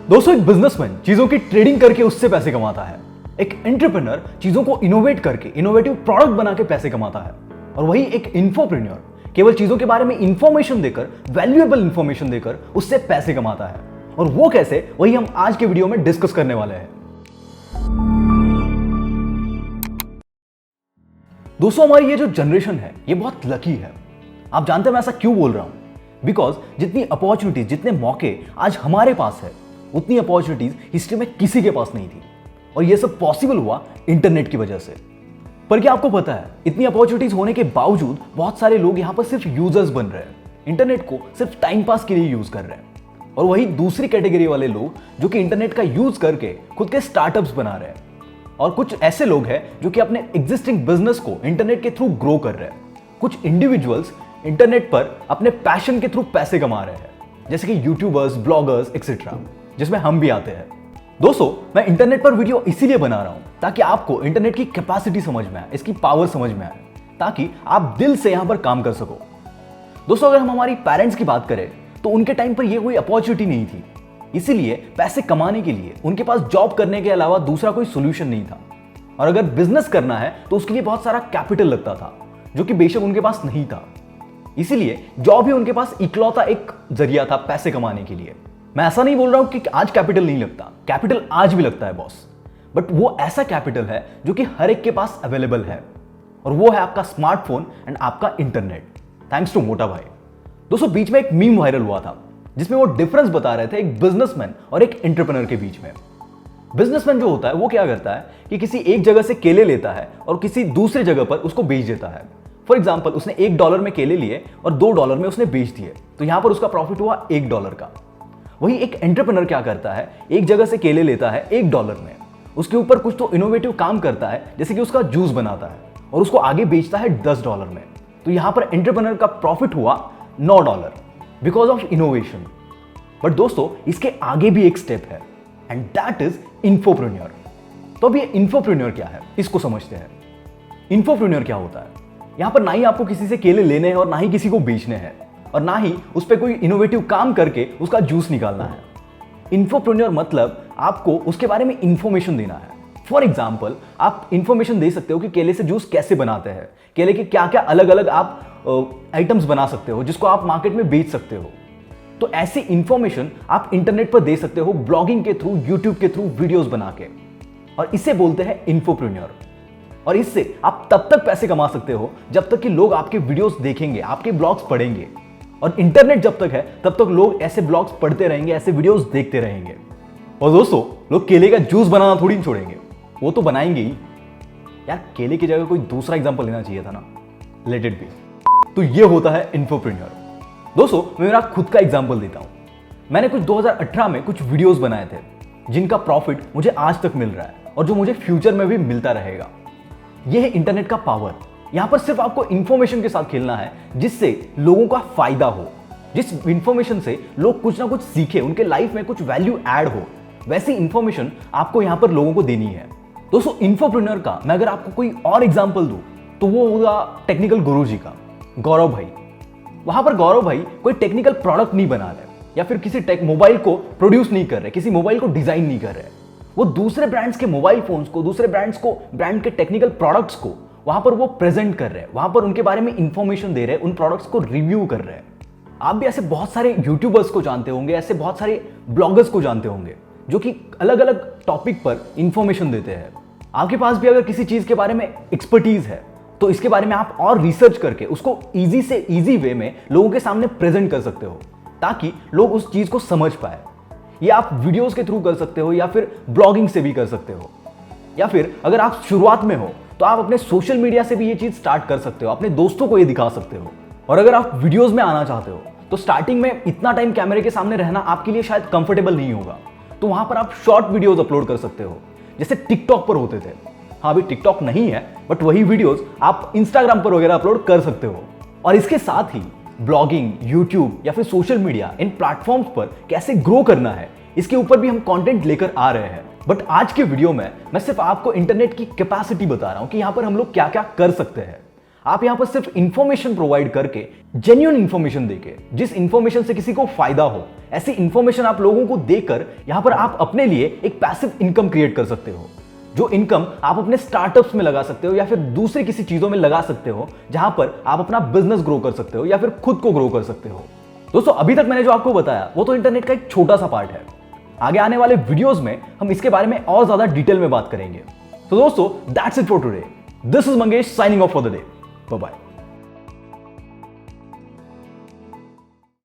दोस्तों, एक बिजनेसमैन चीजों की ट्रेडिंग करके उससे पैसे कमाता है। एक एंटरप्रेन्योर चीजों को इनोवेट करके इनोवेटिव प्रोडक्ट बना के पैसे कमाता है। और वही एक इन्फोप्रेन्योर केवल चीजों के बारे में इंफॉर्मेशन देकर, वैल्यूएबल इंफॉर्मेशन देकर उससे पैसे कमाता है। और वो कैसे, वही हम आज के वीडियो में डिस्कस करने वाले हैं। दोस्तों, हमारी ये जो जनरेशन है ये बहुत लकी है। आप जानते हैं मैं ऐसा क्यों बोल रहा हूं? बिकॉज जितनी अपॉर्चुनिटीज, जितने मौके आज हमारे पास है, उतनी अपॉर्चुनिटीज हिस्ट्री में किसी के पास नहीं थी। और ये सब पॉसिबल हुआ इंटरनेट की वजह से। पर क्या आपको पता है, इतनी अपॉर्चुनिटीज होने के बावजूद बहुत सारे लोग यहां पर सिर्फ यूजर्स बन रहे हैं, इंटरनेट को सिर्फ टाइम पास के लिए यूज कर रहे हैं। और वही दूसरी कैटेगरी वाले लोग जो कि इंटरनेट का यूज करके खुद के स्टार्टअप्स बना रहे हैं। और कुछ ऐसे लोग हैं जो कि अपने एग्जिस्टिंग बिजनेस को इंटरनेट के थ्रू ग्रो कर रहे हैं। कुछ इंडिविजुअल्स इंटरनेट पर अपने पैशन के थ्रू पैसे कमा रहे हैं, जैसे कि यूट्यूबर्स, ब्लॉगर्स एक्सेट्रा, जिसमें हम भी आते हैं। दोस्तों, मैं इंटरनेट पर वीडियो इसीलिए बना रहा हूं ताकि आपको इंटरनेट की कैपेसिटी समझ में आए, इसकी पावर समझ में आए, ताकि आप दिल से यहां पर काम कर सको। दोस्तों, अगर हम हमारी पेरेंट्स की बात करें तो उनके टाइम पर यह कोई अपॉर्चुनिटी नहीं थी। इसीलिए पैसे कमाने के लिए उनके पास जॉब करने के अलावा दूसरा कोई सोल्यूशन नहीं था। और अगर बिजनेस करना है तो उसके लिए बहुत सारा कैपिटल लगता था, जो कि बेशक उनके पास नहीं था। इसीलिए जॉब ही उनके पास इकलौता एक जरिया था पैसे कमाने के लिए। मैं ऐसा नहीं बोल रहा हूं कि आज कैपिटल नहीं लगता, कैपिटल आज भी लगता है बॉस। बट वो ऐसा कैपिटल है जो कि हर एक के पास अवेलेबल है, और वो है आपका स्मार्टफोन एंड आपका इंटरनेट, थैंक्स टू मोटा भाई। दोस्तों, बीच में एक मीम वायरल हुआ था जिसमें वो डिफरेंस बता रहे थे एक बिजनेसमैन और एक एंटरप्रेन्योर के बीच में। बिजनेसमैन जो होता है वो क्या करता है कि किसी एक जगह से केले लेता है और किसी दूसरे जगह पर उसको बेच देता है। फॉर एग्जाम्पल, उसने $1 में केले लिए और $2 में उसने बेच दिए, तो यहां पर उसका प्रॉफिट हुआ $1 का। वही एक एंटरप्रेन्योर क्या करता है, एक जगह से केले लेता है $1 में, उसके ऊपर कुछ तो इनोवेटिव काम करता है, जैसे कि उसका जूस बनाता है और उसको आगे बेचता है $10 में। तो यहां पर एंटरप्रेन्योर का प्रॉफिट हुआ $9 बिकॉज ऑफ इनोवेशन। बट दोस्तों, इसके आगे भी एक स्टेप है एंड दैट इज इन्फोप्रेन्योर। तो अब ये इन्फोप्रेन्योर क्या है, इसको समझते हैं। इन्फोप्रेन्योर क्या होता है? यहां पर ना ही आपको किसी से केले लेने हैं और ना ही किसी को बेचने हैं, और ना ही उस पर कोई इनोवेटिव काम करके उसका जूस निकालना है। इन्फोप्रेन्योर मतलब आपको उसके बारे में इंफॉर्मेशन देना है। फॉर एग्जाम्पल, आप इंफॉर्मेशन दे सकते हो कि केले से जूस कैसे बनाते हैं, केले के क्या क्या अलग अलग आप आइटम्स बना सकते हो जिसको आप मार्केट में बेच सकते हो। तो ऐसी इंफॉर्मेशन आप इंटरनेट पर दे सकते हो, ब्लॉगिंग के थ्रू, यूट्यूब के थ्रू वीडियोस बना के, और इसे बोलते हैं इन्फोप्रेन्योर। और इससे आप तब तक पैसे कमा सकते हो जब तक कि लोग आपके वीडियोस देखेंगे, आपके ब्लॉग्स पढ़ेंगे। और इंटरनेट जब तक है तब तक लोग ऐसे ब्लॉग्स पढ़ते रहेंगे, ऐसे वीडियोस देखते रहेंगे। और दोस्तों, लोग केले का जूस बनाना थोड़ी छोड़ेंगे, वो तो बनाएंगे ही। यार, केले की जगह कोई दूसरा एग्जांपल लेना चाहिए था ना, लेट इट बी। तो ये होता है इन्फोप्रेन्योर। दोस्तों, मैं मेरा खुद का एग्जांपल देता हूं। मैंने कुछ 2018 में कुछ वीडियोस बनाए थे जिनका प्रॉफिट मुझे आज तक मिल रहा है और जो मुझे फ्यूचर में भी मिलता रहेगा। यह है इंटरनेट का पावर। यहां पर सिर्फ आपको इंफॉर्मेशन के साथ खेलना है जिससे लोगों का फायदा हो, जिस इंफॉर्मेशन से लोग कुछ ना कुछ सीखे, उनके लाइफ में कुछ वैल्यू ऐड हो, वैसी इंफॉर्मेशन आपको यहां पर लोगों को देनी है। दोस्तों, इन्फोप्रेन्योर का मैं अगर आपको कोई और एग्जांपल दूं तो वो होगा टेक्निकल गुरुजी का, गौरव भाई। वहां पर गौरव भाई कोई टेक्निकल प्रोडक्ट नहीं बना रहे या फिर किसी मोबाइल को प्रोड्यूस नहीं कर रहे, किसी मोबाइल को डिजाइन नहीं कर रहे। वो दूसरे ब्रांड्स के मोबाइल फोन्स को, दूसरे ब्रांड के टेक्निकल प्रोडक्ट्स को वहां पर वो प्रेजेंट कर रहे हैं, वहां पर उनके बारे में इंफॉर्मेशन दे रहे हैं, उन प्रोडक्ट्स को रिव्यू कर रहे हैं। आप भी ऐसे बहुत सारे यूट्यूबर्स को जानते होंगे, ऐसे बहुत सारे ब्लॉगर्स को जानते होंगे जो कि अलग अलग टॉपिक पर इंफॉर्मेशन देते हैं। आपके पास भी अगर किसी चीज के बारे में एक्सपर्टीज है तो इसके बारे में आप और रिसर्च करके उसको इजी से इजी वे में लोगों के सामने प्रेजेंट कर सकते हो, ताकि लोग उस चीज को समझ पाए। ये आप वीडियोस के थ्रू कर सकते हो या फिर ब्लॉगिंग से भी कर सकते हो, या फिर अगर आप शुरुआत में हो तो आप अपने सोशल मीडिया से भी ये चीज स्टार्ट कर सकते हो, अपने दोस्तों को ये दिखा सकते हो। और अगर आप वीडियोस में आना चाहते हो तो स्टार्टिंग में इतना टाइम कैमरे के सामने रहना आपके लिए शायद कंफर्टेबल नहीं होगा, तो वहां पर आप शॉर्ट वीडियोस अपलोड कर सकते हो, जैसे टिकटॉक पर होते थे। हाँ, अभी टिकटॉक नहीं है, बट वही वीडियोस आप इंस्टाग्राम पर वगैरह अपलोड कर सकते हो। और इसके साथ ही ब्लॉगिंग, यूट्यूब या फिर सोशल मीडिया, इन प्लेटफॉर्म्स पर कैसे ग्रो करना है, इसके ऊपर भी हम कंटेंट लेकर आ रहे हैं। बट आज के वीडियो में मैं सिर्फ आपको इंटरनेट की कैपेसिटी बता रहा हूं कि यहां पर हम लोग क्या क्या कर सकते हैं। आप यहां पर सिर्फ इंफॉर्मेशन प्रोवाइड करके, जेन्युइन इंफॉर्मेशन देके, जिस इंफॉर्मेशन से किसी को फायदा हो, ऐसी इंफॉर्मेशन आप लोगों को देकर यहां पर आप अपने लिए एक पैसिव इनकम क्रिएट कर सकते हो, जो इनकम आप अपने स्टार्टअप्स में लगा सकते हो या फिर दूसरे किसी चीजों में लगा सकते हो, जहां पर आप अपना बिजनेस ग्रो कर सकते हो या फिर खुद को ग्रो कर सकते हो। दोस्तों, अभी तक मैंने जो आपको बताया वो तो इंटरनेट का एक छोटा सा पार्ट है। आगे आने वाले वीडियोस में हम इसके बारे में और ज्यादा डिटेल में बात करेंगे। तो दोस्तों, that's it for today. This is Mangesh signing off for the day. Bye bye.